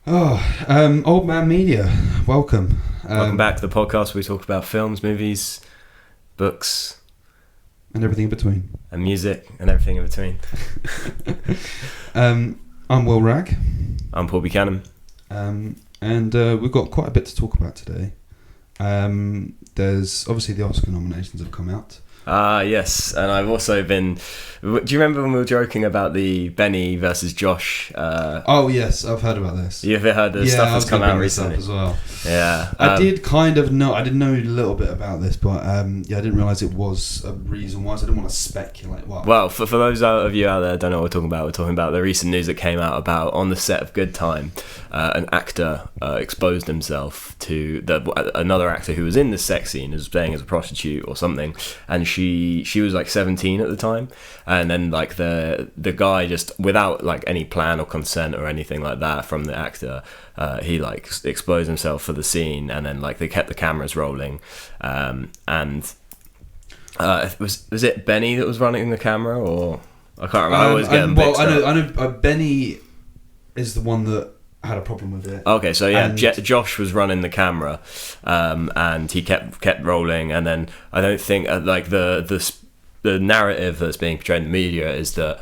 Old Man Media, welcome. Welcome back to the podcast where we talk about films, movies, books, and everything in between. And music, and everything in between. I'm Will Ragg. I'm Paul Buchanan. And we've got quite a bit to talk about today. There's obviously the Oscar nominations have come out. Yes, and I've also been... Do you remember when we were joking about the Benny versus Josh? Oh yes, I've heard about this. You've heard the stuff that's come out recently as well. Yeah, I did kind of know. I did know a little bit about this, but I didn't realise it was a reason why. So I didn't want to speculate. Well, for those of you out there who don't know what we're talking about, we're talking about the recent news that came out about on the set of Good Time, an actor exposed himself to another actor who was in the sex scene as playing as a prostitute or something, and she was like 17 at the time, and then like the guy, just without like any plan or consent or anything like that from the actor, he like exposed himself for the scene, and then like they kept the cameras rolling, and was it Benny that was running the camera, or I can't remember. I always get them mixed up. I know Benny is the one that had a problem with it. Okay, so yeah, Josh was running the camera, and he kept rolling, and then I don't think like the narrative that's being portrayed in the media is that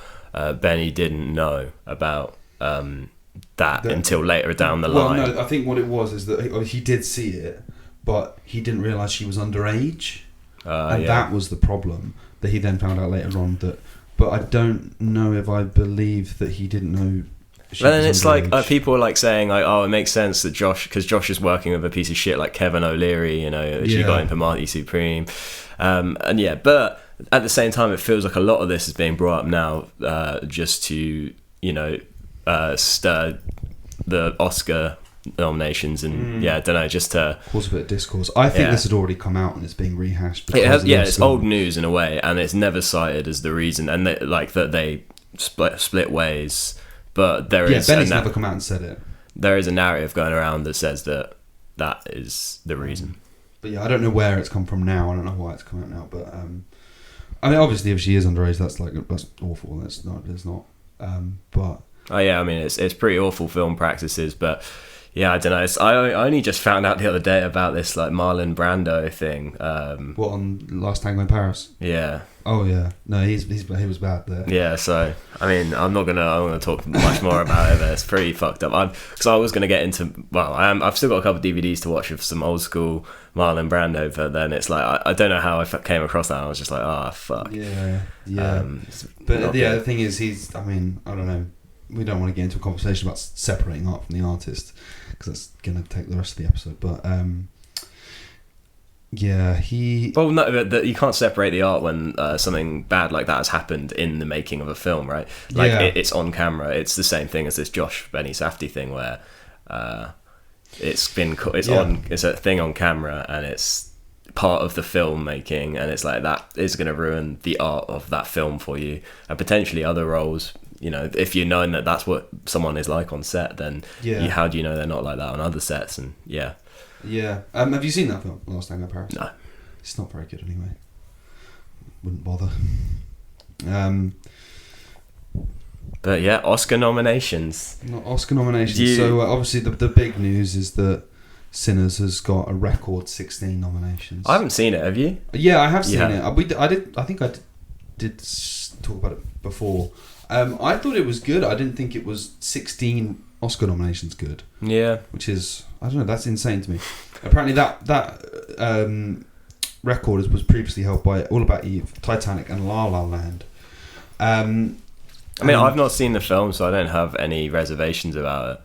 Benny didn't know about that until later down the line. Well, no, I think what it was is that he did see it, but he didn't realise she was underage, and that was the problem that he then found out later on. But I don't know if I believe that he didn't know. But then it's underage. Like people are like saying like, oh, it makes sense that because Josh is working with a piece of shit like Kevin O'Leary, she got him for Marty Supreme, and yeah, but at the same time, it feels like a lot of this is being brought up now just to stir the Oscar nominations, and I don't know, just to cause a bit of discourse. I think this had already come out and it's being rehashed. It's old news in a way, and it's never cited as the reason, and they split ways. But Benny's never come out and said it. There is a narrative going around that says that is the reason. But yeah, I don't know where it's come from now. I don't know why it's come out now. But I mean, obviously, if she is underage, that's awful. That's not. It's not. But I mean, it's pretty awful film practices. But yeah, I don't know. I only just found out the other day about this like Marlon Brando thing. What, on Last Tango in Paris? Yeah. Oh yeah, no, he was bad there. Yeah, so I mean, I'm not gonna talk much more about it. But it's pretty fucked up. Because I was gonna get into. Well, I've still got a couple of DVDs to watch of some old school Marlon Brando, but then it's like I don't know how I came across that. I was just like, oh fuck. Yeah. But the thing is, I mean, I don't know. We don't want to get into a conversation about separating art from the artist because that's gonna take the rest of the episode. But Well, no, that you can't separate the art when something bad like that has happened in the making of a film, right? Like it's on camera. It's the same thing as this Josh Benny Safdie thing, where it's a thing on camera and it's part of the filmmaking, and it's like that is going to ruin the art of that film for you, and potentially other roles. If you know that that's what someone is like on set, then how do you know they're not like that on other sets? And yeah. Have you seen that film, Last Tango in Paris? No. It's not very good anyway. Wouldn't bother. But yeah, Oscar nominations. Not Oscar nominations. So obviously the big news is that Sinners has got a record 16 nominations. I haven't seen it. Have you? Yeah, I have seen it. I think I did talk about it before. I thought it was good. I didn't think it was 16 Oscar nominations good. Yeah. Which is, I don't know, that's insane to me. Apparently that record was previously held by All About Eve, Titanic and La La Land. I mean, I've not seen the film, so I don't have any reservations about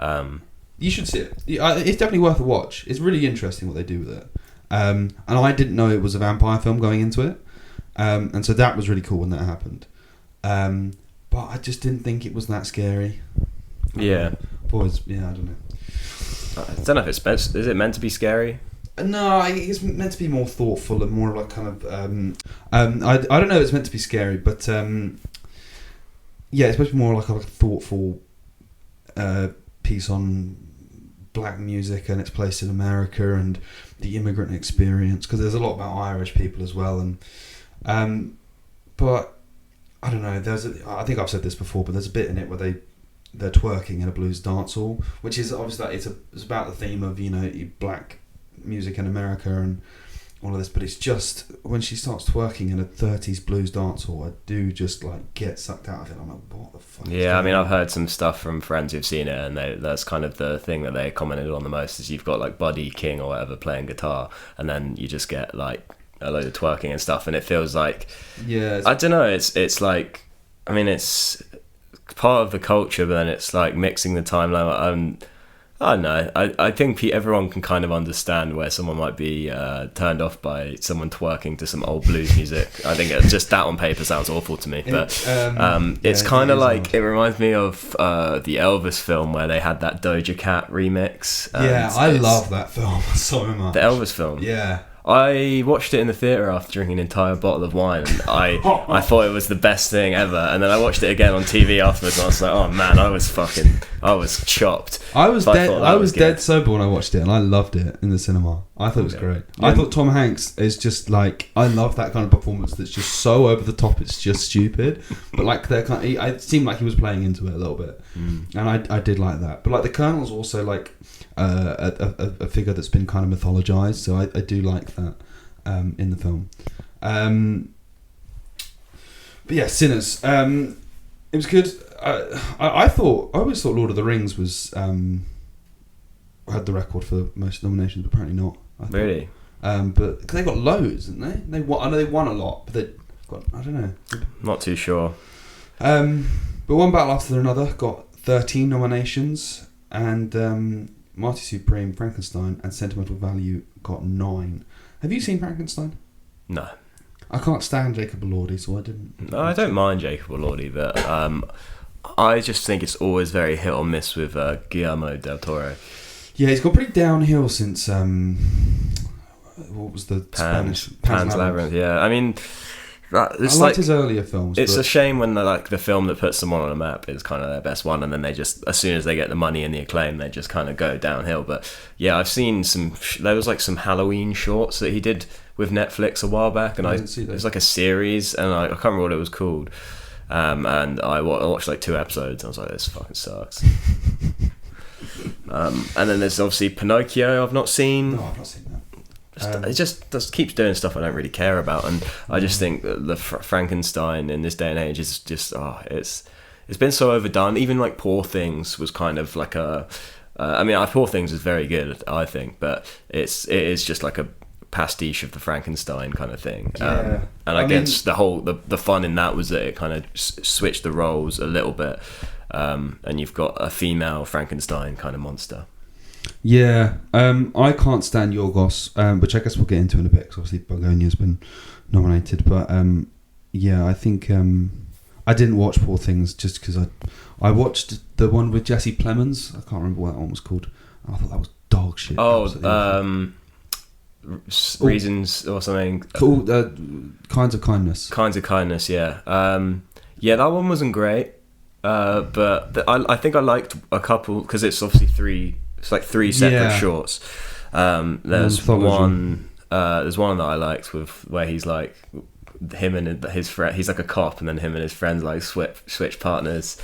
it. You should see it. It's definitely worth a watch. It's really interesting what they do with it. And I didn't know it was a vampire film going into it. And so that was really cool when that happened. But I just didn't think it was that scary. Yeah. Boys, I don't know. I don't know if is it meant to be scary? No, I think it's meant to be more thoughtful and more like kind of. I don't know if it's meant to be scary, but it's supposed to be more like a thoughtful piece on black music and its place in America and the immigrant experience, because there's a lot about Irish people as well, and but I don't know. I think I've said this before, but there's a bit in it where they're twerking in a blues dance hall, which is obviously it's about the theme of black music in America and all of this, but it's just when she starts twerking in a 30s blues dance hall, I do just like get sucked out of it. I'm like, what the fuck? Yeah, I mean, I've heard some stuff from friends who've seen it, and that's kind of the thing that they commented on the most is you've got like Buddy King or whatever playing guitar, and then you just get like a load of twerking and stuff, and it feels like, I don't know, it's like, I mean, it's part of the culture, but then it's like mixing the timeline. I don't know. I think everyone can kind of understand where someone might be turned off by someone twerking to some old blues music. I think just that on paper sounds awful to me. But it's kind of like, it reminds me of the Elvis film where they had that Doja Cat remix. I love that film so much. The Elvis film? Yeah. I watched it in the theatre after drinking an entire bottle of wine, and I thought it was the best thing ever, and then I watched it again on TV afterwards, and I was like, oh man, I was chopped. I was dead sober when I watched it, and I loved it in the cinema. I thought it was great. I thought Tom Hanks is just like, I love that kind of performance that's just so over the top, it's just stupid, but like it seemed like he was playing into it a little bit, and I did like that. But like the Colonel's also like a figure that's been kind of mythologized, so I do like that in the film. But yeah, Sinners. It was good. I always thought Lord of the Rings was had the record for the most nominations, but apparently not. Really? But they got loads, didn't they? I know they won a lot, but they got, I don't know. Not too sure. But one battle after another got 13 nominations, and Marty Supreme, Frankenstein, and Sentimental Value got 9. Have you seen Frankenstein? No. I can't stand Jacob Elordi, so I didn't. No, I don't mind Jacob Elordi, but I just think it's always very hit or miss with Guillermo del Toro. Yeah, he's gone pretty downhill since what was the Spanish Pan's Labyrinth? Yeah, I mean, it's I liked his earlier films. It's a shame when the film that puts someone on a map is kind of their best one, and then they just, as soon as they get the money and the acclaim, they just kind of go downhill. But yeah, I've seen there was like some Halloween shorts that he did with Netflix a while back, and it was like a series, and I can't remember what it was called. And I watched like 2 episodes, and I was like, this fucking sucks. And then there's obviously Pinocchio I've not seen. No, I've not seen that. It just keeps doing stuff I don't really care about, and I just think that the Frankenstein in this day and age is just it's been so overdone. Even like Poor Things was kind of like Poor Things is very good, I think, but it is just like a pastiche of the Frankenstein kind of thing. And I guess the fun in that was that it kind of switched the roles a little bit, and you've got a female Frankenstein kind of monster. Yeah, I can't stand Yorgos, which I guess we'll get into in a bit, because obviously Begonia's been nominated. But I think I didn't watch Poor Things just because I watched the one with Jesse Plemons. I can't remember what that one was called. I thought that was dog shit. Reasons or something. Cool. Kinds of Kindness. Kinds of Kindness. Yeah. That one wasn't great. But I think I liked a couple, because it's obviously 3. It's like 3 separate shorts. There's one that I liked where he's like, him and his friend, he's like a cop, and then him and his friends like switch partners,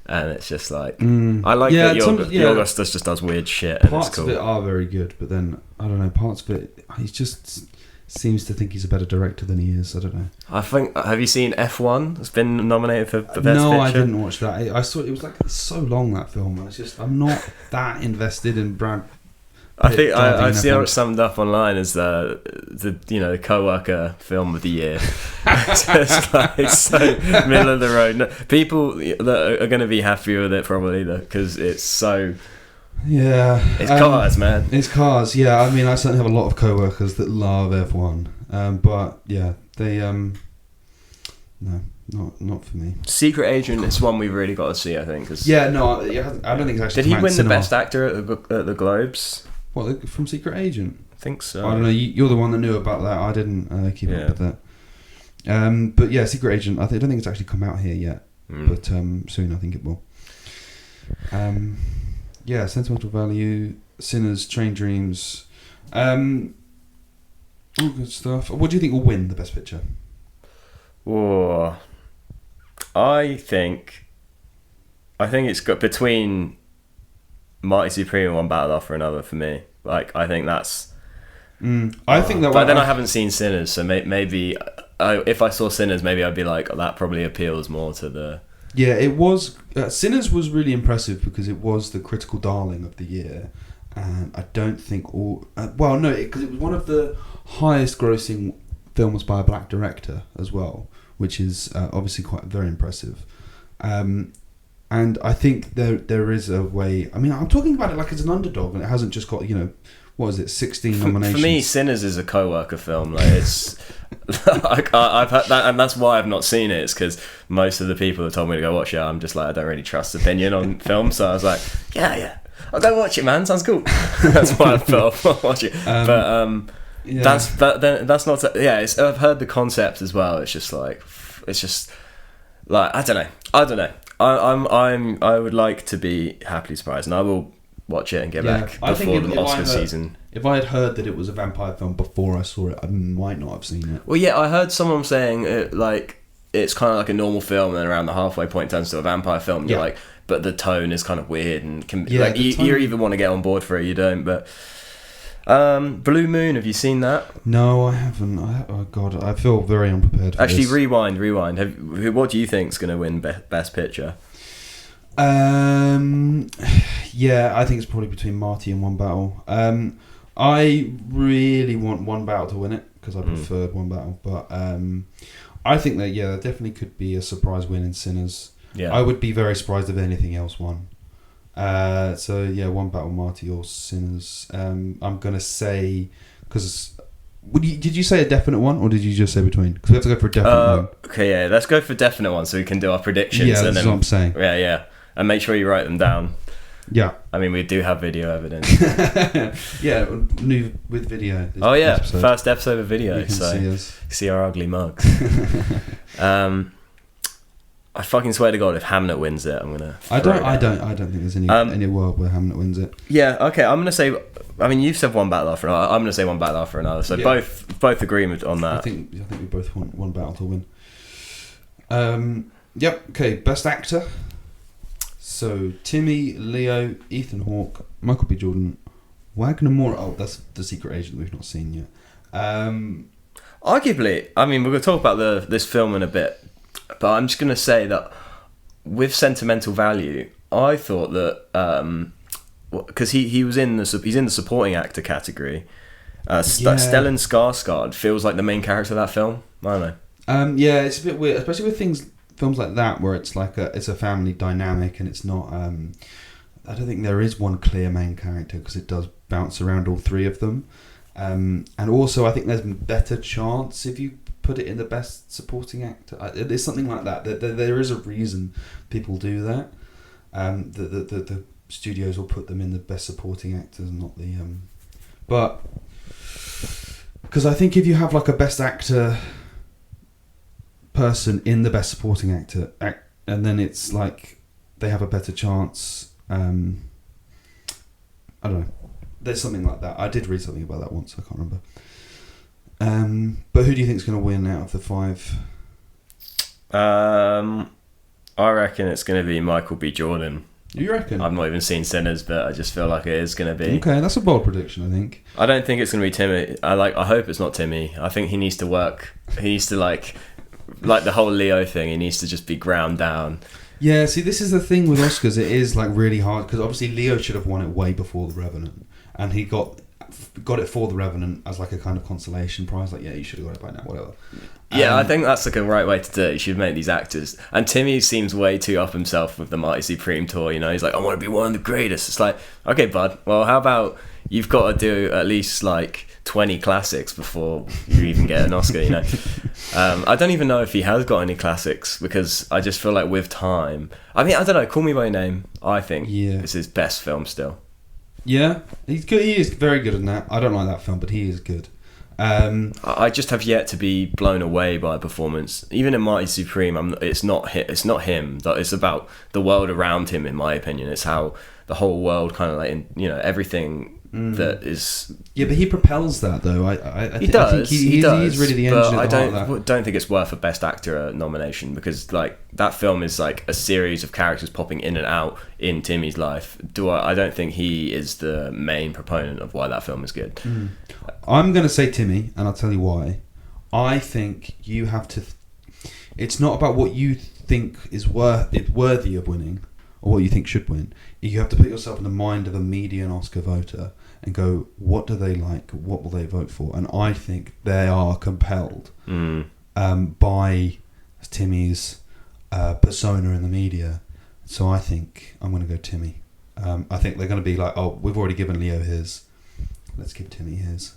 and it's just like I like that Yorgos just does weird shit. And parts it's cool. of it are very good, but then I don't know, parts of it he just seems to think he's a better director than he is. I don't know. I think, have you seen F1? It's been nominated for the best No, picture. I didn't watch that. I saw it was like so long, that film. It's just, I'm not that invested in Brad Pitt. I think I've seen it summed up online as the co-worker film of the year. It's so middle of the road. No, people that are going to be happy with it probably, because it's so. Yeah, it's cars, man. It's cars. Yeah, I mean, I certainly have a lot of co-workers that love F1, but yeah, they no, not for me. Secret Agent is one we've really got to see, I think. I don't think it's actually. Did he win the best actor at the Globes? What, from Secret Agent? I think so. I don't know. You're the one that knew about that. I didn't keep up with that. But yeah, Secret Agent. I don't think it's actually come out here yet, but soon I think it will. Yeah, Sentimental Value, Sinners, Train Dreams, all good stuff. What do you think will win the Best Picture? Oh, I think I think it's got between Mighty Supreme and One Battle After Another for me. Like, I think that's. I think that. But then I haven't seen Sinners, so maybe if I saw Sinners, maybe I'd be like, oh, that probably appeals more to the. Yeah, it was. Sinners was really impressive because it was the critical darling of the year, and I don't think all. Well, no, because it was one of the highest-grossing films by a black director as well, which is obviously quite very impressive. And I think there is a way. I mean, I'm talking about it like it's an underdog, and it hasn't just got, what is it, 16 nominations. For me, Sinners is a co-worker film. Like, it's I've heard that, and that's why I've not seen it. It's because most of the people who told me to go watch it, I'm just like, I don't really trust opinion on film. So I was like, yeah, I'll go watch it, man. Sounds cool. That's why I felt I'll watch it. Yeah. That's not. I've heard the concept as well. It's just like I don't know. I would like to be happily surprised, and I will watch it and get back before the Oscar season. If I had heard that it was a vampire film before I saw it, I might not have seen it. Well, yeah, I heard someone saying it's kind of like a normal film, and then around the halfway point turns to a vampire film. You're like, but the tone is kind of weird, and you either want to get on board for it, or you don't. But Blue Moon, have you seen that? No, I haven't. Oh God, I feel very unprepared for Actually, this. rewind. What do you think is going to win Best Picture? Yeah, I think it's probably between Marty and One Battle. I really want One Battle to win it because I preferred One Battle, but I think that there definitely could be a surprise win in Sinners. Yeah, I would be very surprised if anything else won. One Battle, Marty or Sinners. I'm gonna say because. Did you say a definite one, or did you just say between? Because we have to go for a definite one. Okay, yeah, let's go for a definite one so we can do our predictions. Yeah, that's what I'm saying. Yeah, and make sure you write them down. Yeah. I mean, we do have video evidence. Yeah, new with video. Oh yeah, episode. First episode with video, you can so see our ugly mugs. I fucking swear to God, if Hamnet wins it, I'm gonna. I don't think there's any world where Hamnet wins it. Yeah. Okay. I'm gonna say. I mean, you've said One Battle After Another. I'm gonna say One Battle After Another. So both agreement on that. I think we both want One Battle to win. Yep. Okay. Best Actor. So Timmy, Leo, Ethan Hawke, Michael B. Jordan, Wagner Moore. Oh, that's The Secret Agent we've not seen yet. Arguably, I mean, we're gonna talk about this film in a bit. But I'm just going to say that with sentimental value, I thought that because he's in the supporting actor category. Stellan Skarsgård feels like the main character of that film. I don't know. Yeah, it's a bit weird, especially with films like that where it's like it's a family dynamic and it's not. I don't think there is one clear main character because it does bounce around all three of them, and also I think there's a better chance if you put it in the best supporting actor. It's something like that. There is a reason people do that. The studios will put them in the best supporting actors, not the. But because I think if you have like a best actor person in the best supporting actor, and then it's like they have a better chance. I don't know. There's something like that. I did read something about that once. I can't remember. But who do you think is going to win out of the five? I reckon it's going to be Michael B. Jordan. You reckon? I've not even seen Sinners, but I just feel like it is going to be. Okay, that's a bold prediction, I think. I don't think it's going to be Timmy. I hope it's not Timmy. I think he needs to work. He needs to like the whole Leo thing. He needs to just be ground down. Yeah, see, this is the thing with Oscars. It is like really hard because obviously Leo should have won it way before The Revenant, and he got it for The Revenant as like a kind of consolation prize. Like, yeah, you should have got it by now, whatever. Yeah, I think that's like a right way to do it. You should make these actors. And Timmy seems way too up himself with the Mighty Supreme tour. You know, he's like, I want to be one of the greatest. It's like, okay, bud. Well, how about you've got to do at least like 20 classics before you even get an Oscar. You know, I don't even know if he has got any classics because I just feel like with time. I mean, I don't know. Call Me by Your Name. I think it's his best film still. Yeah, he's good. He is very good in that. I don't like that film, but he is good. I just have yet to be blown away by a performance. Even in Mighty Supreme, it's not him. It's about the world around him. In my opinion, it's how the whole world kind of like, you know, everything that is. Yeah, but he propels that though. He does. I think he does. He's really the engine but at the heart of that. don't think it's worth a Best Actor nomination because like that film is like a series of characters popping in and out in Timmy's life. I don't think he is the main proponent of why that film is good. I'm going to say Timmy, and I'll tell you why. I think you have to. It's not about what you think is worthy of winning or what you think should win. You have to put yourself in the mind of a median Oscar voter and go, what do they like? What will they vote for? And I think they are compelled by Timmy's persona in the media. So I think I'm going to go Timmy. I think they're going to be like, oh, we've already given Leo his. Let's give Timmy his.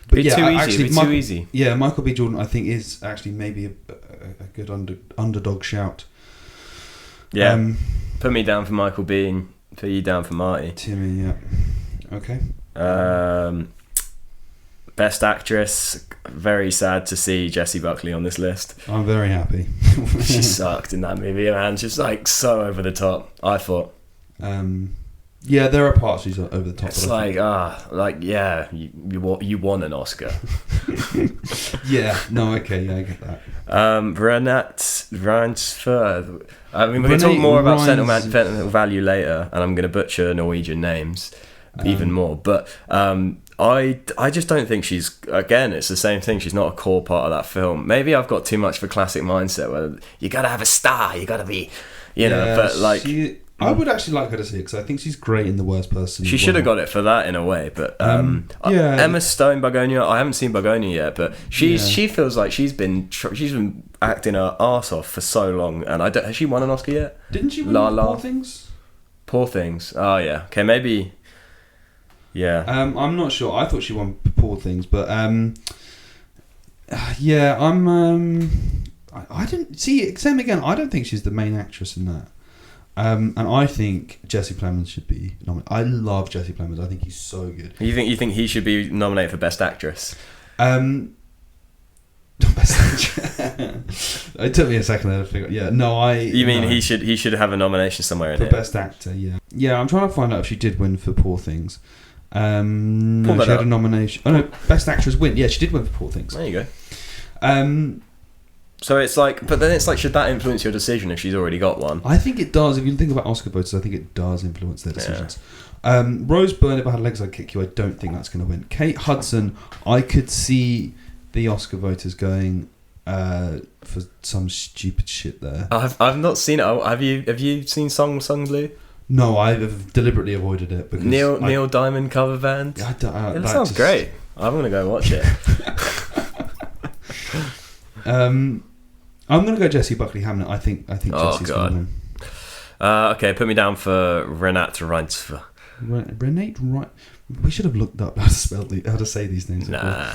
But yeah, too easy. Yeah, Michael B. Jordan, I think, is actually maybe a good underdog shout. Yeah, put me down for Michael B. and put you down for Marty. Timmy, yeah. Okay. Best Actress. Very sad to see Jessie Buckley on this list. I'm very happy. She sucked in that movie, man. Just like so over the top, I thought. Yeah, there are parts she's over the top. It's you won an Oscar. Yeah, no, okay, yeah, I get that. Renat Reinsve. I mean, we're going to talk more about sentimental value later, and I'm going to butcher Norwegian names even more. But I just don't think she's. Again, it's the same thing. She's not a core part of that film. Maybe I've got too much of a classic mindset where you got to have a star, you got to be, But like. I would actually like her to see it because I think she's great in The Worst Person. She should have got it for that in a way, but Emma Stone Begonia. I haven't seen Begonia yet, but she feels like she's been acting her arse off for so long, and has she won an Oscar yet? Didn't she win Poor Things? Poor Things. Oh yeah. Okay, maybe. Yeah. I'm not sure. I thought she won Poor Things, but yeah, I didn't see. Same again. I don't think she's the main actress in that. And I think Jesse Plemons should be nominated. I love Jesse Plemons. I think he's so good. You think he should be nominated for Best Actress? Best Actress. It took me a second there to figure. Yeah, no, You mean he should have a nomination somewhere in for it? Best Actor? Yeah, yeah. I'm trying to find out if she did win for Poor Things. No, she had a nomination. Oh no, Best Actress win. Yeah, she did win for Poor Things. There you go. So it's like, but then it's like, should that influence your decision if she's already got one? I think it does. If you think about Oscar voters, I think it does influence their decisions. Yeah. Rose Byrne, If I Had Legs I'd Kick You, I don't think that's going to win. Kate Hudson, I could see the Oscar voters going for some stupid shit there. I've not seen it. Have you seen Song Blue? No, I've deliberately avoided it because Neil Diamond cover band. It sounds great. I'm gonna go watch it. I'm going to go Jessie Buckley Hamnet. I think Jessie's going to win. Okay, put me down for Renat Reinsve. We should have looked up how to say these names. Nah.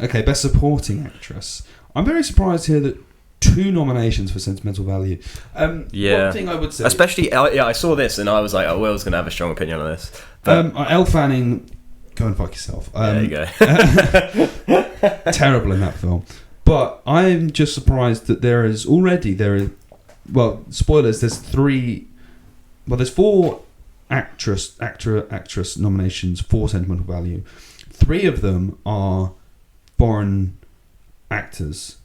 Okay, Best Supporting Actress. I'm very surprised here that 2 nominations for Sentimental Value. One thing I would say, especially I saw this and I was like, Will's going to have a strong opinion on this. But, Elle Fanning, go and fuck yourself. There you go. Terrible in that film. But I'm just surprised that there is spoilers, there's 4 actress nominations for Sentimental Value. 3 of them are foreign actors.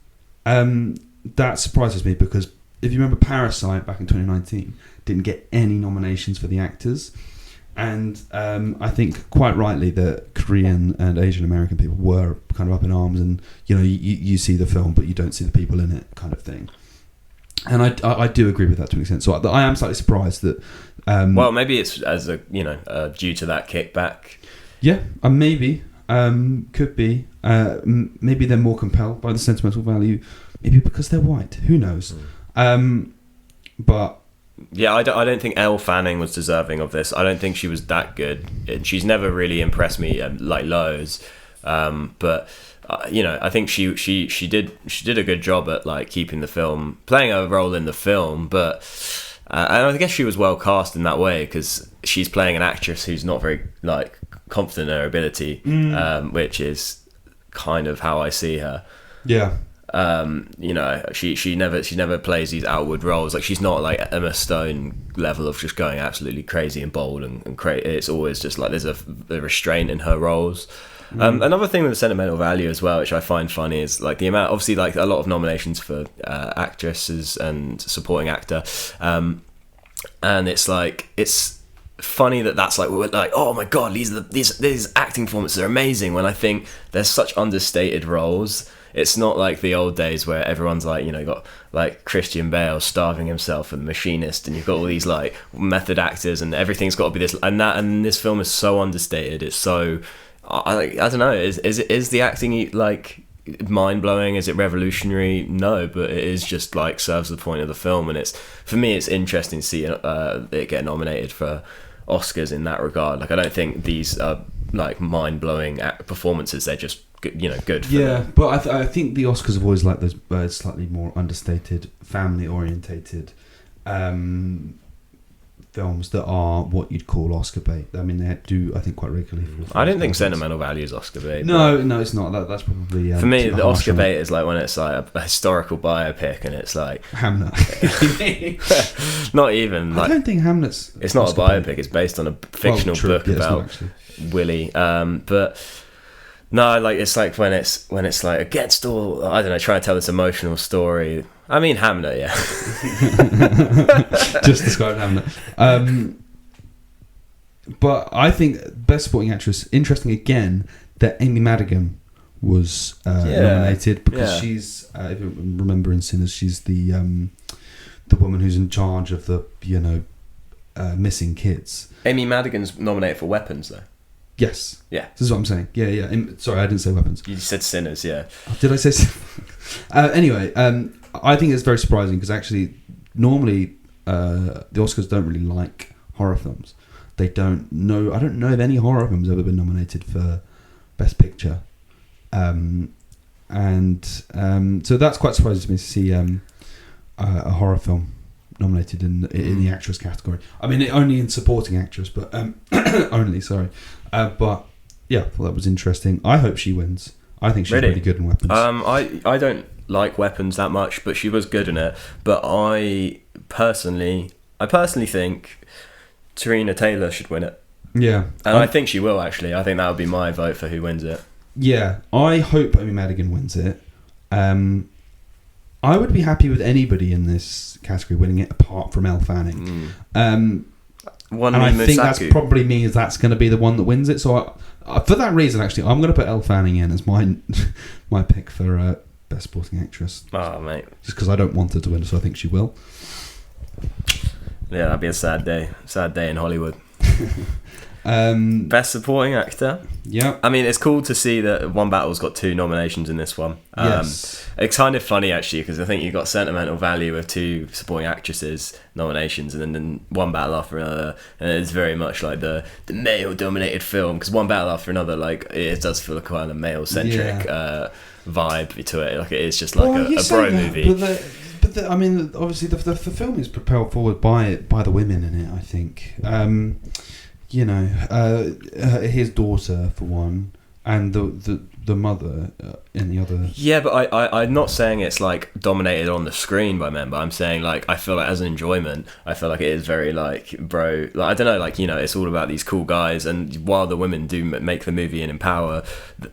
That surprises me because if you remember Parasite back in 2019 didn't get any nominations for the actors. And I think quite rightly that Korean and Asian American people were kind of up in arms, and you see the film but you don't see the people in it, kind of thing. And I do agree with that to an extent. So I am slightly surprised that. Well, maybe it's as due to that kickback. Yeah, maybe could be. Maybe they're more compelled by the Sentimental Value. Maybe because they're white. Who knows? But. Yeah, I don't think Elle Fanning was deserving of this. I don't think she was that good. She's never really impressed me like loads. But I think she did a good job at like keeping the film, playing a role in the film. But and I guess she was well cast in that way because she's playing an actress who's not very like confident in her ability, which is kind of how I see her. Yeah. You know, she never plays these outward roles. Like, she's not like Emma Stone level of just going absolutely crazy and bold and it's always just like there's a restraint in her roles. Another thing with the sentimental value as well, which I find funny, is like the amount, obviously, like a lot of nominations for actresses and supporting actor, and it's like it's funny that's like we're like, oh my god, these acting performances are amazing, when I think there's such understated roles. It's not like the old days where everyone's like, you know, you got like Christian Bale starving himself and The Machinist, and you've got all these like method actors, and everything's got to be this and this film is so understated. It's so I don't know. Is the acting like mind blowing? Is it revolutionary? No, but it is just like serves the point of the film, and it's, for me, it's interesting to see it get nominated for Oscars in that regard. Like, I don't think these are like mind blowing performances. They're just good, you know, good. But I think the Oscars have always liked those slightly more understated, family orientated films that are what you'd call Oscar bait. I mean, they do, I think, quite regularly. I don't think Sentimental Value is Oscar bait. No, it's not. That's probably for me. The Oscar bait is like when it's like a historical biopic, and it's like Hamnet. Not even. Like, I don't think Hamlet's. It's not Oscar a biopic. Bait. It's based on a fictional book about Willie. But no, like it's like when it's like against all. I don't know. Trying to tell this emotional story. I mean, Hamnet, yeah. Just described Hamnet. But I think Best Supporting Actress, interesting again, that Amy Madigan was nominated, because she's, if you remember in Sinners, she's the woman who's in charge of the, missing kids. Amy Madigan's nominated for Weapons, though. Yes. Yeah. This is what I'm saying. Yeah. Sorry, I didn't say Weapons. You said Sinners, yeah. Did I say anyway, I think it's very surprising, because actually, normally, the Oscars don't really like horror films. They don't know... I don't know if any horror film's ever been nominated for Best Picture. So that's quite surprising to me to see a horror film nominated in the actress category. I mean, only in supporting actress, but... only, sorry. But, yeah, well, that was interesting. I hope she wins. I think she's really good in Weapons. I don't like Weapons that much, but she was good in it. But I personally think Tarina Taylor should win it. Yeah. And I think she will, actually. I think that would be my vote for who wins it. Yeah, I hope Amy Madigan wins it. I would be happy with anybody in this category winning it, apart from Elle Fanning. And I think that's probably means that's going to be the one that wins it. So for that reason, actually, I'm going to put Elle Fanning in as my pick for Best Supporting Actress. Oh, mate. Just because I don't want her to win, so I think she will. Yeah, that'd be a sad day. Sad day in Hollywood. Best Supporting Actor. Yeah. I mean, it's cool to see that One Battle's got 2 nominations in this one. Yes. It's kind of funny, actually, because I think you've got Sentimental Value with 2 supporting actresses nominations, and then One Battle After Another, and it's very much like the male-dominated film, because One Battle After Another, like, it does feel like quite a male-centric vibe to it. Like, it is just like a bro movie. But I mean, obviously, the film is propelled forward by the women in it, I think. His daughter, for one, and the mother in the other. Yeah, but I'm not saying it's like dominated on the screen by men, but I'm saying like I feel like as an enjoyment, I feel like it is very like bro. Like, I don't know, like, it's all about these cool guys, and while the women do make the movie and empower,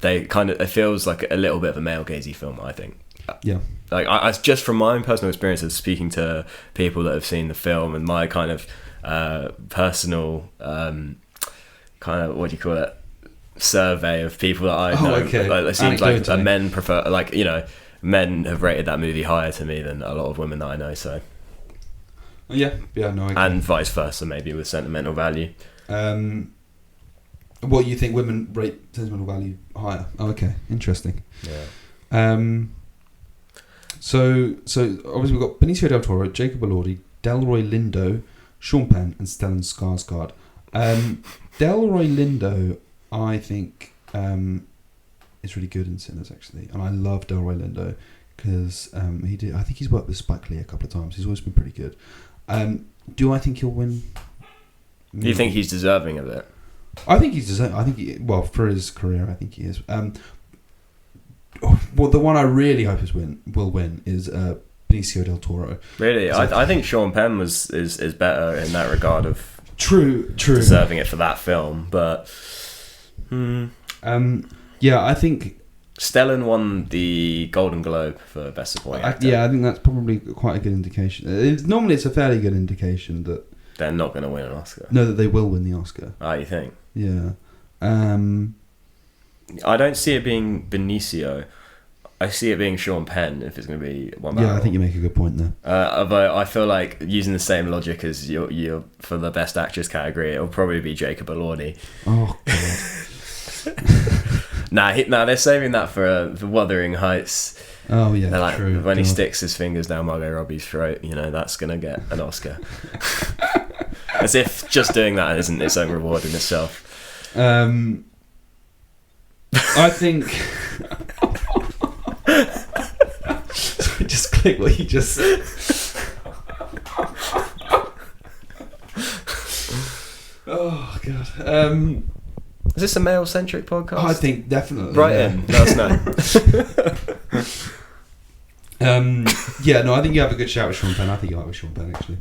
it feels like a little bit of a male gazy film, I think. Yeah. Like I just from my own personal experiences, speaking to people that have seen the film, and my kind of personal kind of, what do you call it, survey of people that I know. Okay. Like, it seems like men prefer, like, men have rated that movie higher to me than a lot of women that I know. So yeah, no, I agree. And vice versa, maybe with Sentimental Value. What you think women rate Sentimental Value higher? Oh, okay, interesting. Yeah. So obviously we've got Benicio del Toro, Jacob Elordi, Delroy Lindo, Sean Penn, and Stellan Skarsgård. Delroy Lindo, I think, is really good in Sinners, actually, and I love Delroy Lindo because I think he's worked with Spike Lee a couple of times. He's always been pretty good. Do I think he'll win? Do you think he's deserving of it? I think he's deserving. For his career, I think he is. Well, the one I really hope will win is Benicio del Toro. Really, I think Sean Penn is better in that regard of true deserving it for that film, but yeah, I think Stellan won the Golden Globe for Best Supporting Actor. Yeah, I think that's probably quite a good indication. Normally, it's a fairly good indication that they're not going to win an Oscar. No, that they will win the Oscar. Ah, you think? Yeah. I don't see it being Benicio. I see it being Sean Penn if it's going to be one. Yeah, I think you make a good point there. Although I feel like using the same logic as you for the Best Actress category, it'll probably be Jacob Elordi. Oh God. Nah, they're saving that for Wuthering Heights. Oh yeah, they're like, true. When he sticks his fingers down Margot Robbie's throat, that's gonna get an Oscar. As if just doing that isn't its own reward in itself. I think. Just click what you just said. Oh God. Is this a male-centric podcast? I think definitely. Right yeah. in. Let us know. Yeah, no, I think you have a good shout with Sean Penn. I think you like with Sean Penn, actually.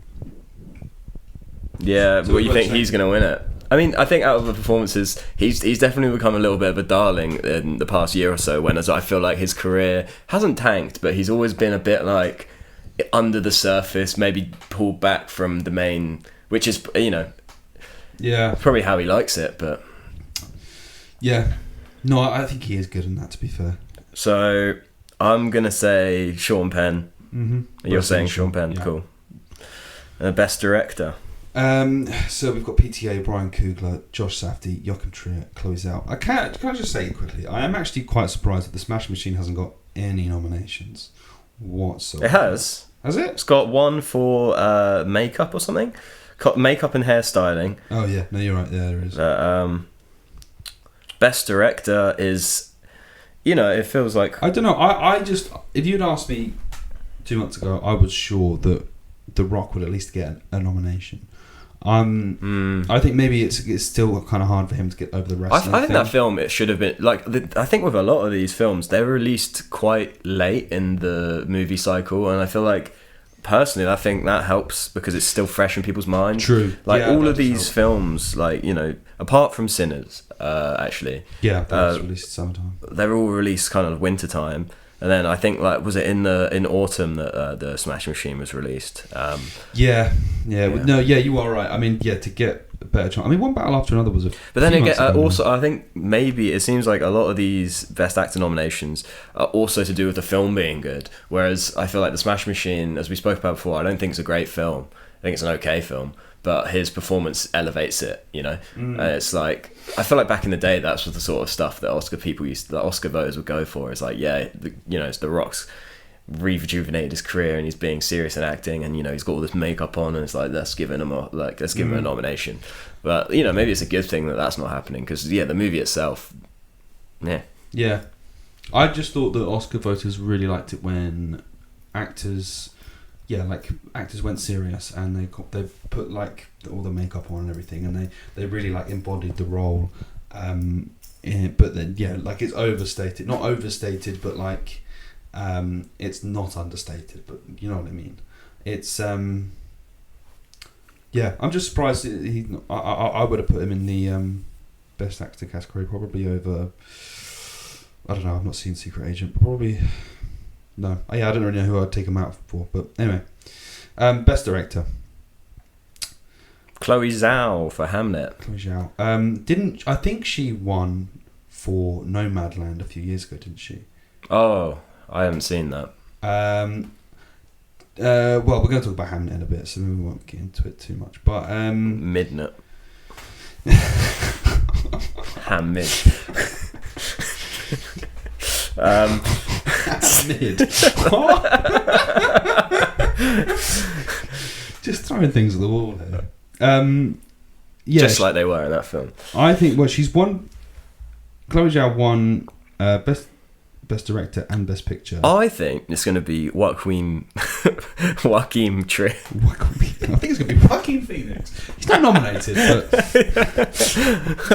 Yeah, so what you think he's going to win it? I mean, I think out of the performances, he's definitely become a little bit of a darling in the past year or so, when I feel like his career hasn't tanked, but he's always been a bit like under the surface, maybe pulled back from the main, which is, yeah, probably how he likes it, but... Yeah. No, I think he is good in that, to be fair. So, I'm going to say Sean Penn. Mm-hmm. You're saying Sean Penn, yeah. Cool. Best Director. So we've got PTA, Brian Coogler, Josh Safdie, Joachim Trier, Chloe Zhao. Can I just say quickly, I am actually quite surprised that The Smash Machine hasn't got any nominations whatsoever. It has. Has it? It's got one for makeup or something. Makeup and hairstyling. Oh yeah, no, you're right. Yeah, there is. Best Director is, it feels like... I don't know. I just, if you'd asked me 2 months ago, I was sure that The Rock would at least get a nomination. I think maybe it's still kind of hard for him to get over the rest. I think that film, it should have been I think with a lot of these films, they're released quite late in the movie cycle, and I feel like personally, I think that helps because it's still fresh in people's minds. True. All of these films, apart from Sinners, actually. Yeah, that was released summertime. They're all released kind of winter time. And then I think, was it in autumn that the Smash Machine was released? Yeah. No, yeah, you are right. I mean, yeah, to get a better chance. I mean, one battle after another was a. But then again, also, I think maybe it seems like a lot of these Best Actor nominations are also to do with the film being good. Whereas I feel like the Smash Machine, as we spoke about before, I don't think it's a great film. I think it's an okay film. But his performance elevates it, It's like, I feel like back in the day, that's the sort of stuff that Oscar voters would go for. It's like, it's The Rock's rejuvenated his career and he's being serious in acting, and he's got all this makeup on, and it's like, let's give him a nomination. But maybe it's a good thing that that's not happening, because the movie itself, yeah. I just thought that Oscar voters really liked it when actors went serious and they put all the makeup on and everything, and they really embodied the role. But then it's overstated, not overstated, but it's not understated. But you know what I mean. It's I'm just surprised I would have put him in the Best Actor category, probably over. I don't know. I've not seen Secret Agent, but probably. No, I don't really know who I'd take him out for, but anyway. Best Director. Chloe Zhao for Hamnet. Chloe Zhao. I think she won for Nomadland a few years ago, didn't she? Oh, I haven't seen that. Well, we're going to talk about Hamnet in a bit, so we won't get into it too much. But Midnight. Hamid. Mid. What? Just throwing things at the wall here. Just like they were in that film. I think she's won. Chloe Zhao won best Best Director and Best Picture. I think it's going to be Joaquin Trier. I think it's going to be Joaquin Phoenix. He's not nominated, but I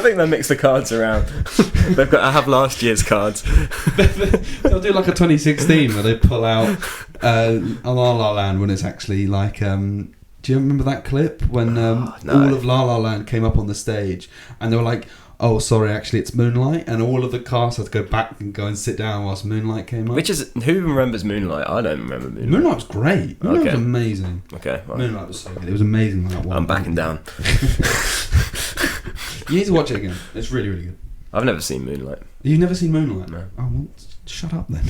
think they mix the cards around. They've got to have last year's cards. They'll do like a 2016 where they pull out La La Land when it's actually like. Do you remember that clip when no. all of La La Land came up on the stage and they were like, "Oh, sorry, actually it's Moonlight," and all of the cast had to go back and go and sit down whilst Moonlight came up. Who remembers Moonlight? I don't remember Moonlight. Moonlight was great. Moonlight was amazing. Okay, well, Moonlight was so good. It was amazing. That one. I'm backing down. You need to watch it again. It's really, really good. I've never seen Moonlight. You've never seen Moonlight? No. Oh, well, shut up then.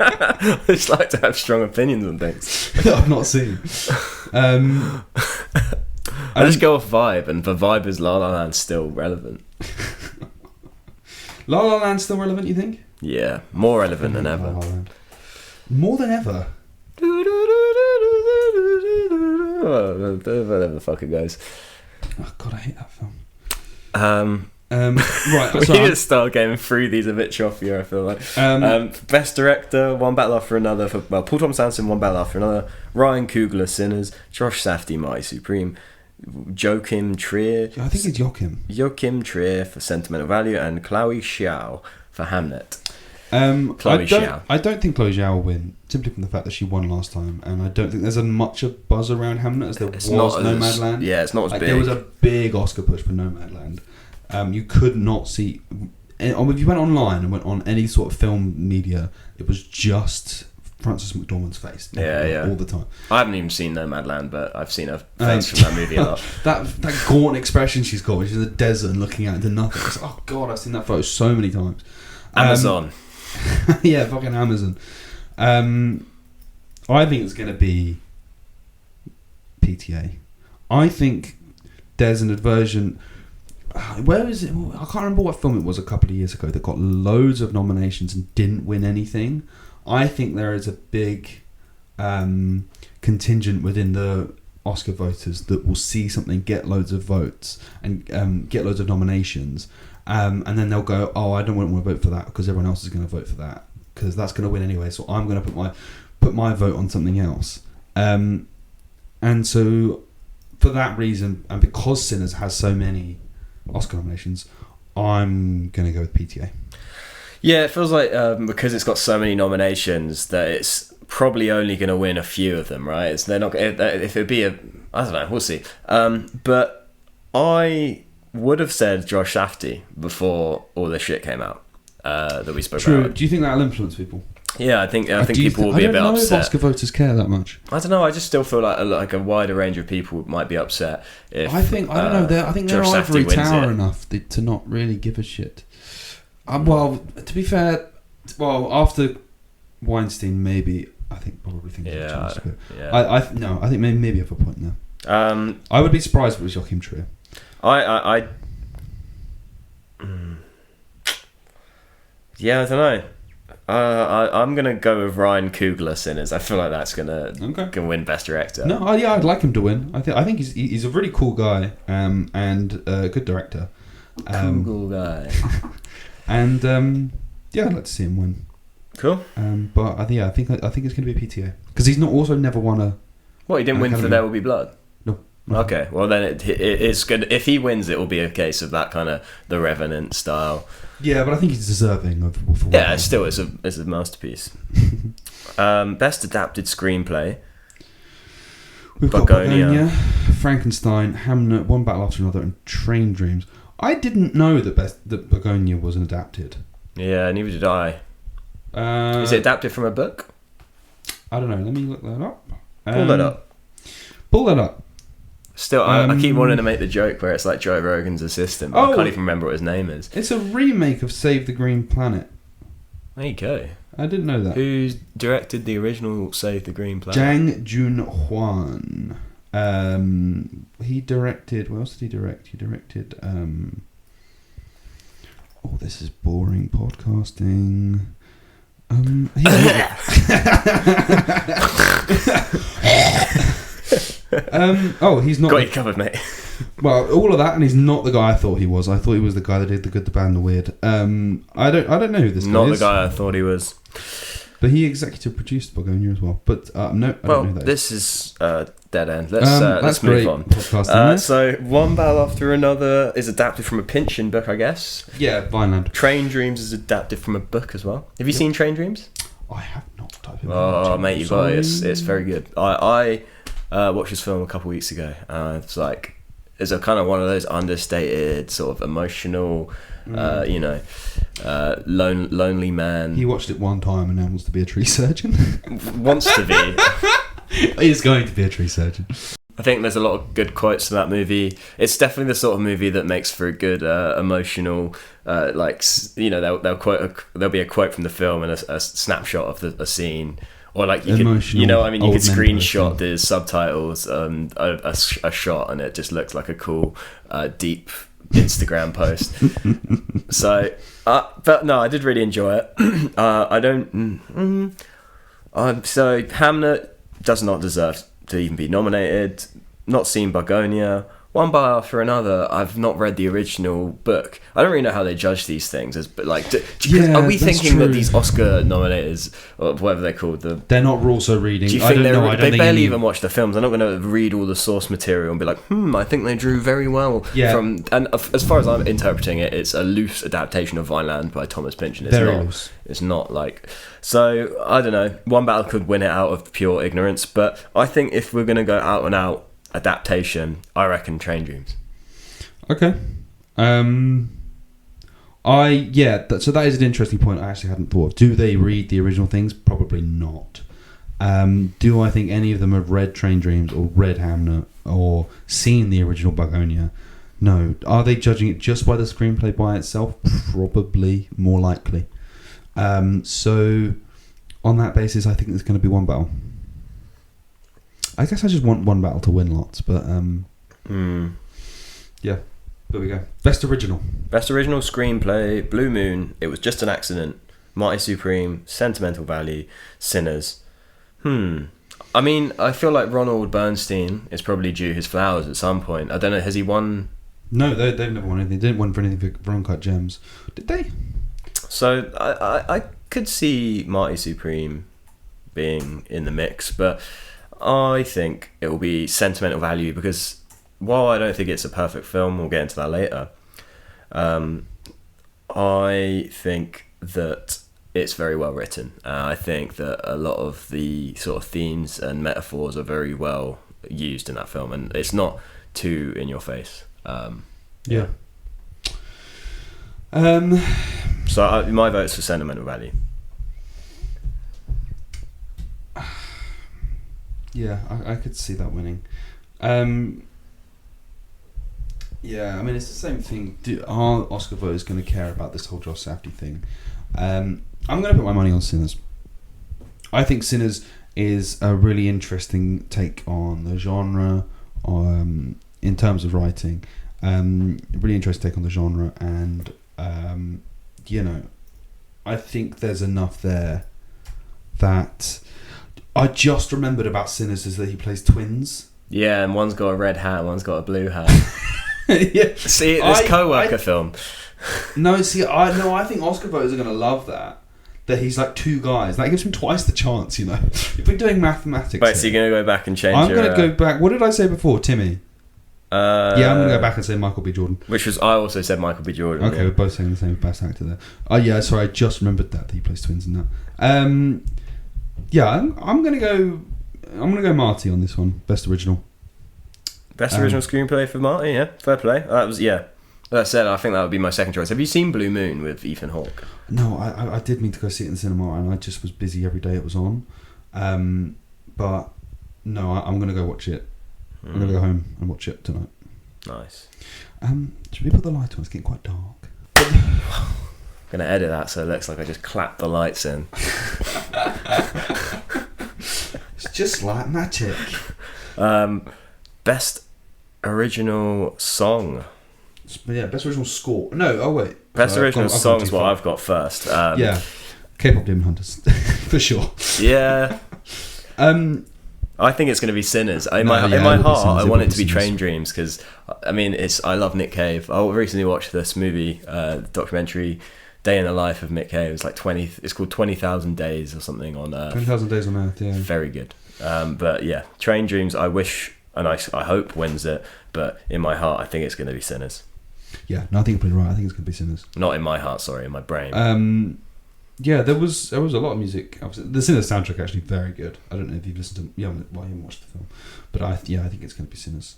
I just like to have strong opinions on things. That I've not seen. I just go off vibe, and for vibe is La La Land still relevant. La La Land's still relevant, you think? Yeah, more relevant than ever. More than ever? Whatever the fuck it goes. Oh god, I hate that film. Right, we need to start getting through these a bit choppier, I feel like. Best Director, One Battle After Another. Paul Thomas Anderson, One Battle After Another. Ryan Coogler, Sinners. Josh Safdie, Mighty Supreme. Joachim Trier. I think it's Joachim. Joachim Trier for Sentimental Value, and Chloe Zhao for Hamnet. I don't think Chloe Zhao will win, simply from the fact that she won last time, and I don't think there's as much of buzz around Hamnet as there was Nomadland. Yeah, it's not as big. There was a big Oscar push for Nomadland. You could not see... If you went online and went on any sort of film media, it was just Frances McDormand's face. Yeah. All the time. I haven't even seen Nomadland, but I've seen her face from that movie a lot. that gaunt expression she's got, which is a desert and looking out into nothing. It's like, oh god, I've seen that photo so many times. Amazon. Yeah, fucking Amazon. I think it's going to be PTA. I think there's an aversion... Where is it? I can't remember what film it was a couple of years ago that got loads of nominations and didn't win anything. I think there is a big contingent within the Oscar voters that will see something get loads of votes and get loads of nominations, and then they'll go, "Oh, I don't want to vote for that because everyone else is going to vote for that because that's going to win anyway. So I'm going to put my vote on something else." And so, for that reason, and because Sinners has so many Oscar nominations, I'm going to go with PTA. Yeah, it feels like because it's got so many nominations that it's probably only going to win a few of them, right? They're not. If it'd be I don't know, we'll see. But I would have said Josh Safdie before all this shit came out that we spoke about. Do you think that'll influence people? Yeah, I think people will be a bit upset. I don't know if Oscar voters care that much. I don't know. I just still feel like a wider range of people might be upset. If I don't know. I think they're ivory tower enough to not really give a shit. Well, to be fair, after Weinstein, maybe I think probably think. Yeah. I think maybe I have a point there. I would be surprised if it was Joachim Trier. Yeah, I don't know. I'm gonna go with Ryan Coogler, Sinners. I feel like that's gonna win Best Director. No, I'd like him to win. I think he's a really cool guy and a good director. Cool guy. And I'd like to see him win. Cool. But I think it's gonna be PTA because he's never won a. What, he didn't win for There Will Be Blood? No. Okay, well then it's good. If he wins, it will be a case of that kind of The Revenant style. Yeah, but I think he's deserving of. Yeah, it's a masterpiece. Best adapted screenplay. We've got Begonia, Frankenstein, Hamnet, One Battle After Another, and Train Dreams. I didn't know that Begonia wasn't adapted. Yeah, neither did I. Is it adapted from a book? I don't know. Let me look that up. Pull that up. Still, I keep wanting to make the joke where it's like Joe Rogan's assistant, but I can't even remember what his name is. It's a remake of Save the Green Planet. There you go. I didn't know that. Who directed the original Save the Green Planet? Jang Joon-hwan. He directed... What else did he direct? He directed... this is boring podcasting. He's not. Got you covered, mate. Well, all of that, and he's not the guy I thought he was. I thought he was the guy that did The Good, the Bad, and the Weird. I don't know who this guy is. Not the guy I thought he was. But he executive produced Begonia as well. But no, I don't know who that this is dead end. Let's move on. So One Battle After Another is adapted from a Pynchon book, I guess. Yeah, Vineland. Train Dreams is adapted from a book as well. Have you seen Train Dreams? I have not. Oh, mate, you've got it. It's very good. I watched this film a couple of weeks ago. It's like, it's a kind of one of those understated, sort of emotional, lonely man. He watched it one time and now wants to be a tree surgeon. Wants to be. He's going to be a tree surgeon. I think there's a lot of good quotes in that movie. It's definitely the sort of movie that makes for a good emotional, there'll be a quote from the film and a snapshot of a scene. Or like you emotional, could, you could screenshot the subtitles, a shot, and it just looks like a cool, deep Instagram post. So, but no, I did really enjoy it. So Hamnet does not deserve to even be nominated. Not seen Begonia. One Battle After Another. I've not read the original book. I don't really know how they judge these things. But like, are we thinking that these Oscar nominators, or whatever they're called, they're not also reading? Do you think they barely even watch the films? They're not going to read all the source material and be like, I think they drew very well. Yeah. And as far as I'm interpreting it, it's a loose adaptation of Vineland by Thomas Pynchon. It's not like. So I don't know. One Battle could win it out of pure ignorance, but I think if we're going to go out and out adaptation, I reckon Train Dreams. Okay. So that is an interesting point I actually hadn't thought of. Do they read the original things? Probably not. Do I think any of them have read Train Dreams or read Hamnet or seen the original Begonia? No. Are they judging it just by the screenplay by itself? Probably, more likely. So on that basis, I think there's going to be One Battle. I guess I just want One Battle to win lots, but yeah, there we go. Best original screenplay: Blue Moon, It Was Just an Accident, Marty Supreme, Sentimental Value, Sinners. I mean, I feel like Ronald Bernstein is probably due his flowers at some point. I don't know, has he won? No, they've never won anything. They didn't win for anything for Uncut Gems, did they? So I could see Marty Supreme being in the mix, but I think it will be Sentimental Value, because while I don't think it's a perfect film, we'll get into that later, I think that it's very well written. I think that a lot of the sort of themes and metaphors are very well used in that film, and it's not too in your face. Yeah. So my vote's for Sentimental Value. Yeah, I could see that winning. Yeah, I mean, it's the same thing. Are Oscar voters going to care about this whole Josh Safdie thing? I'm going to put my money on Sinners. I think Sinners is a really interesting take on the genre, in terms of writing. Really interesting take on the genre, and I think there's enough there that. I just remembered about Sinners is that he plays twins. Yeah, and one's got a red hat, one's got a blue hat. Yeah. See, this co-worker film. No, I think Oscar voters are going to love that. That he's like two guys. That gives him twice the chance, If we're doing mathematics. Wait, so you're going to go back and change I'm going to go back. What did I say before, Timmy? Yeah, I'm going to go back and say Michael B. Jordan. I also said Michael B. Jordan. Okay, we're both saying the same best actor there. Oh, yeah, sorry, I just remembered that he plays twins in that. Yeah, I'm gonna go Marty on this one. Best original screenplay for Marty. Yeah, fair play. That was That said, I think that would be my second choice. Have you seen Blue Moon with Ethan Hawke? No, I did mean to go see it in the cinema, and I just was busy every day it was on. But no, I'm gonna go watch it. I'm gonna go home and watch it tonight. Nice. Should we put the light on? It's getting quite dark. I'm gonna edit that so it looks like I just clapped the lights in. It's just like magic. Best original song. Yeah, best original score. No, oh wait. Best original song is what I've got first. Yeah, K-pop Demon Hunters for sure. Yeah. I I think it's going to be Sinners. In my heart, I want it to be Train Dreams because, I mean, I love Nick Cave. I recently watched this movie, documentary, Day in the Life of Nick Cave. It's like it's called 20,000 Days or something on Earth. 20,000 Days on Earth, yeah. Very good. But yeah, Train Dreams, I wish and I hope wins it, but in my heart, I think it's going to be Sinners. Yeah, no, I think you're pretty right. I think it's going to be Sinners. Not in my heart, sorry, in my brain. Yeah, there was a lot of music. The Sinners soundtrack actually very good. I don't know if you've listened to. You haven't watched the film, but I think it's going to be Sinners.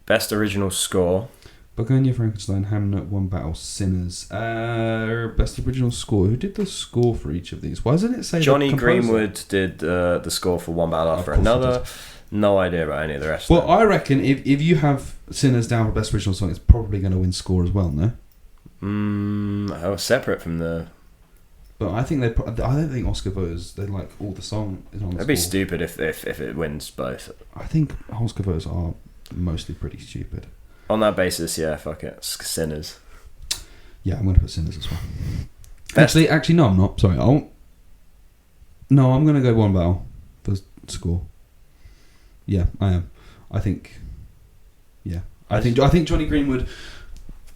Best original score. Begonia, Frankenstein, Hamnet, One Battle, Sinners. Best original score. Who did the score for each of these? Why doesn't it say Johnny Greenwood did the score for One Battle After Another. No idea about any of the rest. Well, I reckon if you have Sinners down for best original song, it's probably going to win score as well. No. I was separate from the. But I think I don't think Oscar voters they like all the song is on the It'd be stupid if it wins both. I think Oscar voters are mostly pretty stupid. On that basis, yeah, fuck it, Sinners. Yeah, I'm going to put Sinners as well. Actually, no, I'm not. Sorry, I'm going to go One Battle for score. Yeah, I am. I think. Yeah, I think Johnny Greenwood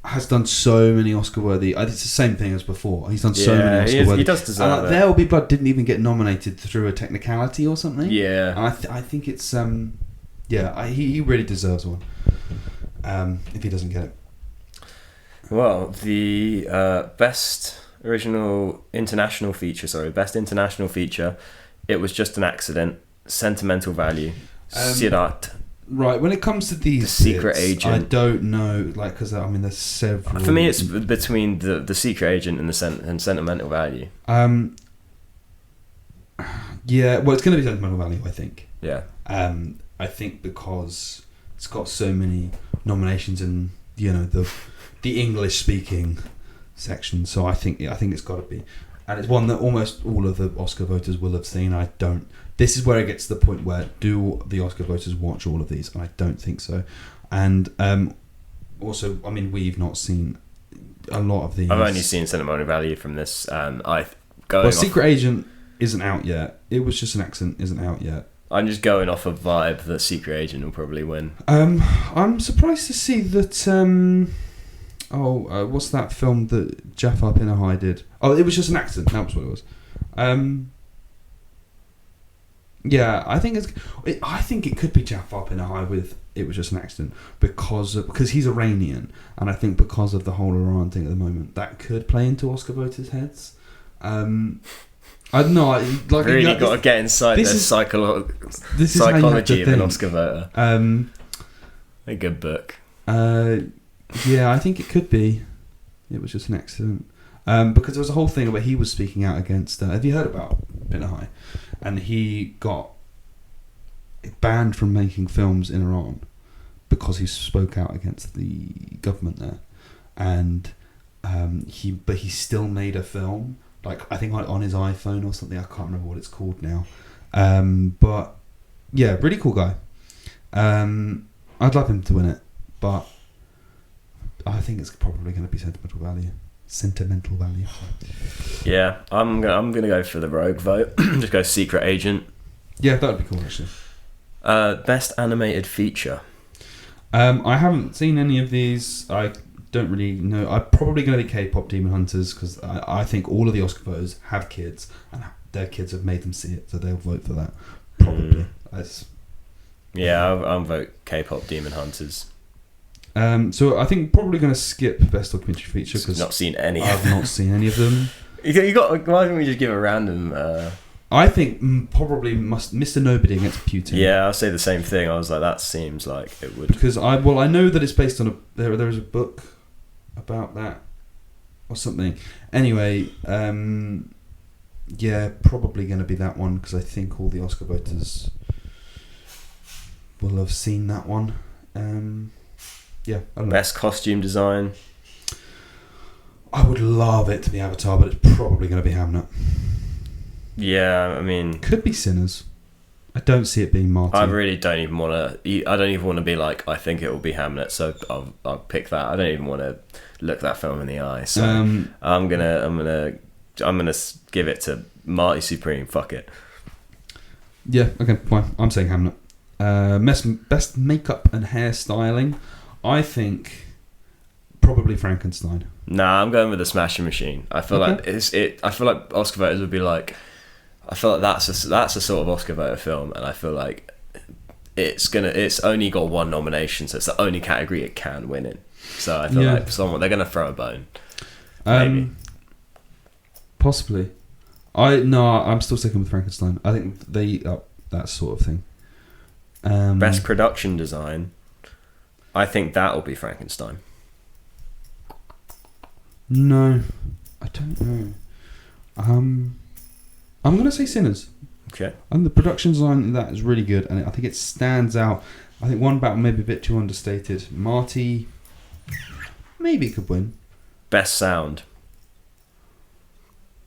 has done so many Oscar-worthy. It's the same thing as before. He's done so many Oscar-worthy. He does deserve it. There Will Be Blood didn't even get nominated through a technicality or something. Yeah, and I think it's he really deserves one. If he doesn't get it. Well, the best international feature. It Was Just an Accident. Sentimental Value. Sirat. Right, when it comes to these, The Secret Agent. I don't know, because there's several. For me, it's between the Secret Agent and and Sentimental Value. Yeah, well, it's going to be Sentimental Value, I think. Yeah. I think because it's got so many nominations in the English speaking section, so I think it's got to be, and it's one that almost all of the Oscar voters will have seen. This is where it gets to the point where do the Oscar voters watch all of these? And I don't think so. And also, I mean, we've not seen a lot of these. I've only seen Sentimental Value from this, and Secret Agent isn't out yet. It Was Just an Accident isn't out yet. I'm just going off a vibe that Secret Agent will probably win. I'm surprised to see that. What's that film that Jafar Panahi did? Oh, It Was Just an Accident. That was what it was. Yeah, I think it could be Jafar Panahi with It Was Just an Accident because he's Iranian, and I think because of the whole Iran thing at the moment, that could play into Oscar voters' heads. I don't know. Really got to get inside the psychology of an Oscar voter. A good book. Yeah, I think it could be. It Was Just an Accident. Because there was a whole thing where he was speaking out against. Have you heard about Panahi? And he got banned from making films in Iran because he spoke out against the government there, and he still made a film. I think on his iPhone or something. I can't remember what it's called now. But yeah, really cool guy. I'd love him to win it, but I think it's probably going to be Sentimental Value. Sentimental Value. Yeah, I'm gonna go for the rogue vote. Just go Secret Agent. Yeah, that would be cool actually. Best animated feature. I haven't seen any of these. I don't really know. I'm probably going to be K-pop Demon Hunters because I think all of the Oscar voters have kids and their kids have made them see it, so they'll vote for that. Probably. Yeah, I'll vote K-pop Demon Hunters. So I think probably going to skip Best Documentary Feature because not seen any. I've not seen any of them. You got. Why don't we just give a random? I think probably Mr. Nobody against Putin. Yeah, I'll say the same thing. I was like, that seems like it would. Because I know that it's based on there is a book about that or something. Anyway, yeah, probably going to be that one because I think all the Oscar voters will have seen that one. Yeah, I don't know. Best costume design. I would love it to be Avatar, but it's probably going to be Hamnet. Yeah, I mean, could be Sinners. I don't see it being Martin. I really don't even want to. I don't even want to be like, I think it will be Hamnet, so I'll pick that. I don't even want to look that film in the eye. So I'm gonna give it to Marty Supreme. Fuck it. Yeah, okay, fine. I'm saying Hamnet. Best makeup and hairstyling, I think probably Frankenstein. Nah, I'm going with the Smashing Machine. I feel like I feel like Oscar voters would be like, I feel like that's a sort of Oscar voter film, and I feel like it's only got one nomination, so it's the only category it can win in. So I feel like they're gonna throw a bone. Maybe. Possibly. I'm still sticking with Frankenstein. I think that sort of thing. Best production design, I think that'll be Frankenstein. No, I don't know. I'm gonna say Sinners. Okay. And the production design in that is really good, and I think it stands out. I think One Battle maybe a bit too understated. Marty, maybe could win. Best sound.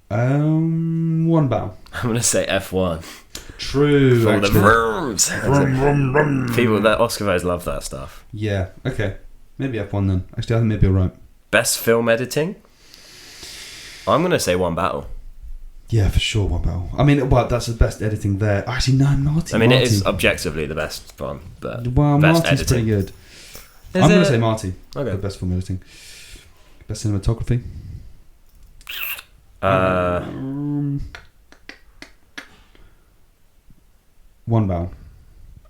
One Battle. I'm gonna say F1. True. For the vrooms. People that Oscar voters love that stuff. Yeah. Okay. Maybe F1 then. Actually, I think maybe you're right. Best film editing. I'm gonna say One Battle. Yeah, for sure, One Battle. I mean, that's the best editing there. Actually, no, Marty. I mean, it is objectively the best one, but best Marty's editing. pretty good. I'm going to say Marty. Okay. For best film editing. Best cinematography. One Battle.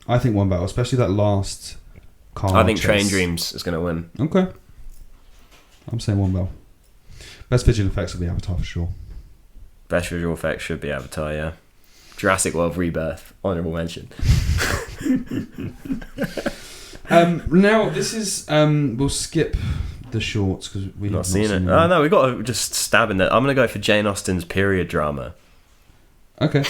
I think One Battle, especially that last car. I think chase. Train Dreams is going to win. Okay. I'm saying One Battle. Best visual effects will be Avatar for sure. Best visual effects should be Avatar, yeah. Jurassic World Rebirth, honourable mention. Now this is we'll skip the shorts because we've not seen it. Oh no, we got to just stab in there. I'm gonna go for Jane Austen's period drama. Okay.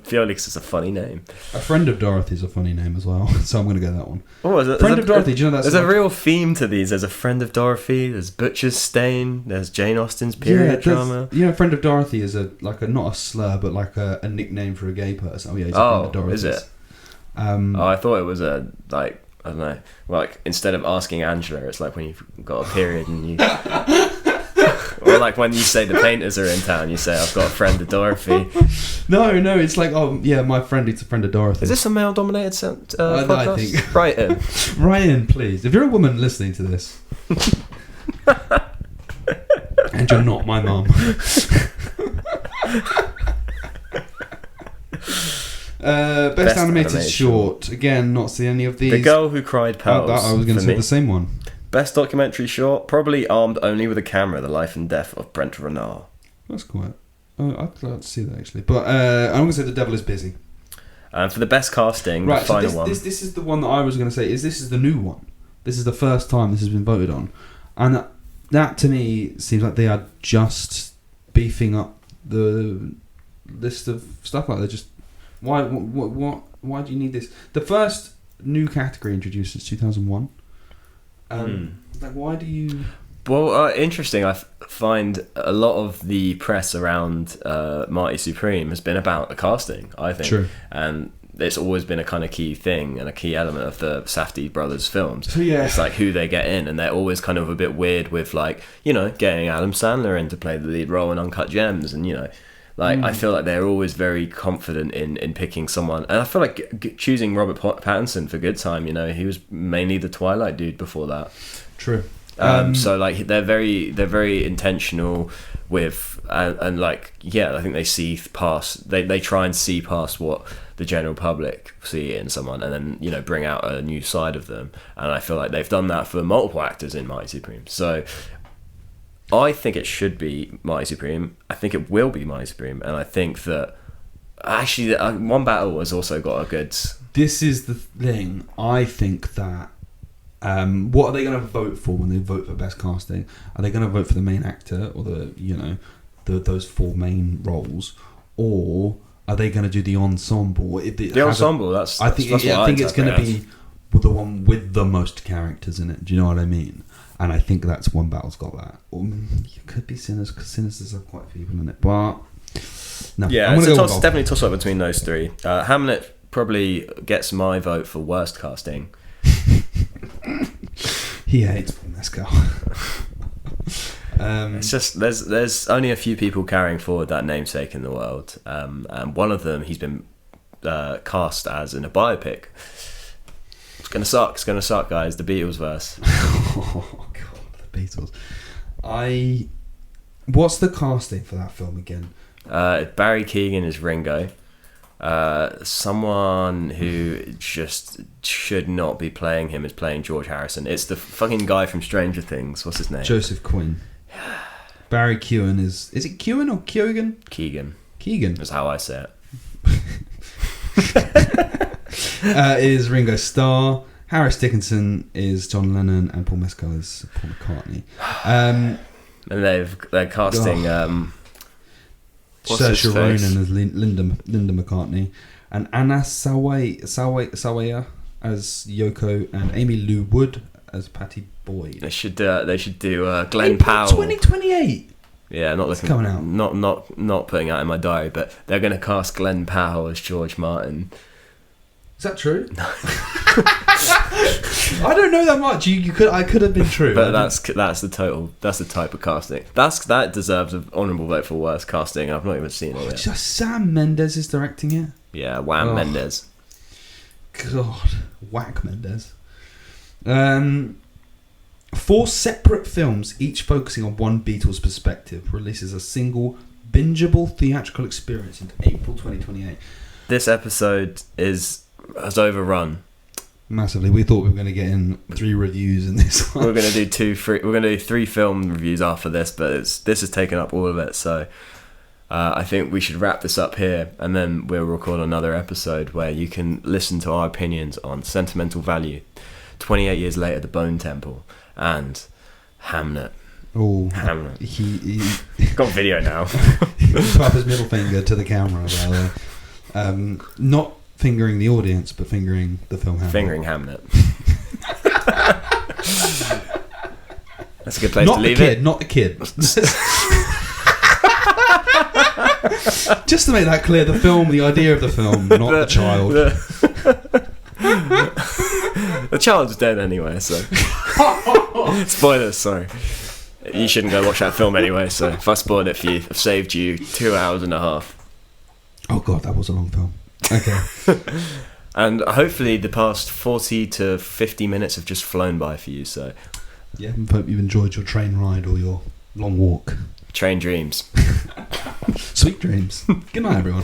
Felix is a funny name. A Friend of Dorothy's a funny name as well, so I'm going to go that one. Oh, is it, Friend of Dorothy, do you know that? There's a real theme to these. There's a Friend of Dorothy, there's Butcher's Stain, there's Jane Austen's period drama. You know, Friend of Dorothy is not a slur, but like a nickname for a gay person. Oh yeah, he's a Friend of Dorothy's. Is it? I thought it was I don't know, like instead of asking Angela, it's like when you've got a period and you... Or like when you say the painters are in town, you say, I've got a Friend of Dorothy. No, it's like, oh, yeah, my friend, it's a Friend of Dorothy. Is this a male-dominated podcast? I think. Write in. Ryan, please. If you're a woman listening to this, and you're not my mum. Best animated short. Again, not seen any of these. The Girl Who Cried Pearls. I was going to say the same one. Best documentary short, probably Armed Only with a Camera, The Life and Death of Brent Renard. That's quite... I'd like to see that, actually. But I'm going to say The Devil is Busy. And for the best casting, the final one... This is the one that I was going to say. This is the new one. This is the first time this has been voted on. And that, to me, seems like they are just beefing up the list of stuff like that. Just... Why do you need this? The first new category introduced is 2001. Like, why do you... Well, interesting. I find a lot of the press around Marty Supreme has been about the casting, I think. True. And it's always been a kind of key thing and a key element of the Safdie brothers films. So, yeah. It's like who they get in, and they're always kind of a bit weird with, like, you know, getting Adam Sandler in to play the lead role in Uncut Gems, and, you know... Like, I feel like they're always very confident in picking someone. And I feel like choosing Robert Pattinson for Good Time, you know, he was mainly the Twilight dude before that. True. So, like, they're very intentional with... And like, yeah, I think they see past... They try and see past what the general public see in someone and then, you know, bring out a new side of them. And I feel like they've done that for multiple actors in Mighty Supreme. So... I think it should be Mighty Supreme. I think it will be Mighty Supreme, and I think that actually One Battle has also got a good. This is the thing. I think that what are they going to vote for when they vote for best casting? Are they going to vote for the main actor or those four main roles, or are they going to do the ensemble? The ensemble. I think it's going to be the one with the most characters in it. Do you know what I mean? And I think that's One Battle's got that. It could be Sinners, because Sinners has quite a few people in it. But, no. Yeah, it's definitely toss-up between those three. Hamnet probably gets my vote for worst casting. He hates Paul Mescal. It's just, there's only a few people carrying forward that namesake in the world. And one of them, he's been cast as in a biopic. It's gonna suck, guys. The Beatles verse. Oh god, the Beatles. What's the casting for that film again? Barry Keoghan is Ringo. Someone who just should not be playing him is playing George Harrison. It's the fucking guy from Stranger Things. What's his name? Joseph Quinn. Barry Keoghan is it Keoghan or Keoghan? Keegan. That's how I say it. Is Ringo Starr. Harris Dickinson is John Lennon, and Paul Mescal is Paul McCartney. And they're casting Saoirse Ronan as Linda McCartney, and Anna Sawaya as Yoko, and Amy Lou Wood as Pattie Boyd. They should do Glenn Powell. 2028. Yeah, not looking coming out. Not putting out in my diary, but they're going to cast Glenn Powell as George Martin. Is that true? No. I don't know that much. I could have been true. But that's the type of casting. That deserves an honourable vote for worst casting. I've not even seen it yet. Just Sam Mendes is directing it. Yeah, Wham Mendes. God, whack Mendes. 4 separate films, each focusing on one Beatles perspective, releases a single bingeable theatrical experience in April 2028. This episode has overrun massively. We thought we were going to get in 3 reviews in this one. We're going to do 3 film reviews after this, but this has taken up all of it. So I think we should wrap this up here, and then we'll record another episode where you can listen to our opinions on Sentimental Value, 28 Years Later, The Bone Temple, and Hamnet. Oh, Hamnet. He got video now. He put up his middle finger to the camera, by the way. Not fingering the audience, but fingering the film Hamnet. Fingering Hamnet. That's a good place to leave it. Not the kid. Just to make that clear, the film, the idea of the film, not the child. The child's dead anyway, so... Spoilers, sorry. You shouldn't go watch that film anyway, so if I spoiled it for you, I've saved you 2 hours and a half. Oh god, that was a long film. Okay. And hopefully the past 40 to 50 minutes have just flown by for you, so... Yeah, I hope you've enjoyed your train ride or your long walk. Train dreams. Sweet dreams. Good night, everyone.